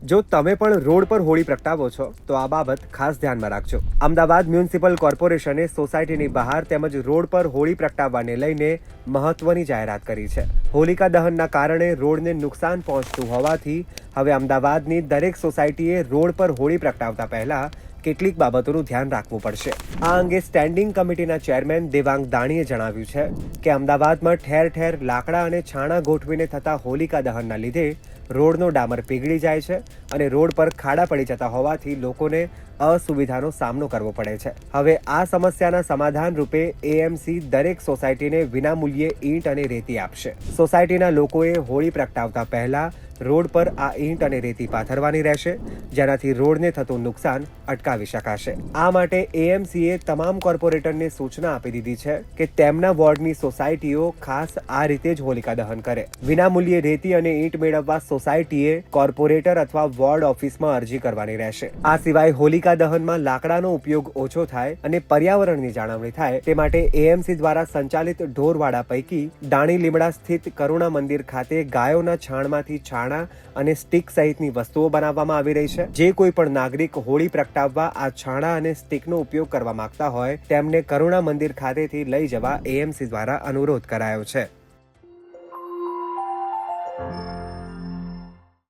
જો તમે પણ રોડ પર હોળી પ્રગટાવો છો તો આ બાબત ખાસ ધ્યાનમાં રાખજો. અમદાવાદ મ્યુનિસિપલ કોર્પોરેશને સોસાયટીની બહાર તેમજ રોડ પર હોળી પ્રગટાવવાને લઈને મહત્વની જાહેરાત કરી છે. હોલિકા દહનના કારણે રોડને નુકસાન પહોંચતું હોવાથી હવે અમદાવાદની દરેક સોસાયટીએ રોડ પર હોળી પ્રગટાવતા પહેલા કેટલીક બાબતોનું ધ્યાન રાખવું પડશે. આ અંગે સ્ટેન્ડિંગ કમિટીના ચેરમેન દેવાંગ દાણીએ જણાવ્યું છે કે અમદાવાદમાં ઠેર ઠેર લાકડા અને છાણા ગોઠવીને થતા હોલિકા દહનના લીધે રોડનો ડામર પીગળી જાય છે અને રોડ પર ખાડા પડી જતા હોવાથી લોકોને અસુવિધાનો સામનો કરવો પડે છે. હવે આ સમસ્યાના સમાધાન રૂપે એએમસી દરેક સોસાયટીને વિનામૂલ્યે ઈંટ અને રેતી આપશે. સોસાયટીના લોકોએ હોળી પ્રગટાવતા પહેલા રોડ પર આ ઈંટ અને રેતી પાથરવાની રહેશે, જેનાથી રોડને થતું નુકસાન અટકાવી શકાશે. આ માટે એએમસીએ તમામ કોર્પોરેટરને સૂચના આપી દીધી છે કે તેમના વોર્ડની સોસાયટીઓ ખાસ આ રીતે જ હોલિકા દહન કરે. વિનામૂલ્યે રેતી અને ઈંટ મેળવવા સોસાયટીએ કોર્પોરેટર અથવા વોર્ડ ઓફિસમાં અરજી કરવાની રહેશે. આ સિવાય હોલિકા દહનમાં લાકડાનો ઉપયોગ ઓછો થાય અને પર્યાવરણની જાળવણી થાય તે માટે એએમસી દ્વારા સંચાલિત ઢોરવાડા પૈકી દાણી લીમડા સ્થિત કરુણા મંદિર ખાતે ગાયોના છાણમાંથી છાણ અને સ્ટીક સહિતની વસ્તુઓ બનાવવામાં આવી રહી છે. જે કોઈ પણ નાગરિક હોળી પ્રગટાવવા આ છાણા અને સ્ટીકનો ઉપયોગ કરવા માંગતા હોય તેમને કરુણા મંદિર ખાતેથી લઈ જવા એએમસી દ્વારા અનુરોધ કરાયો છે.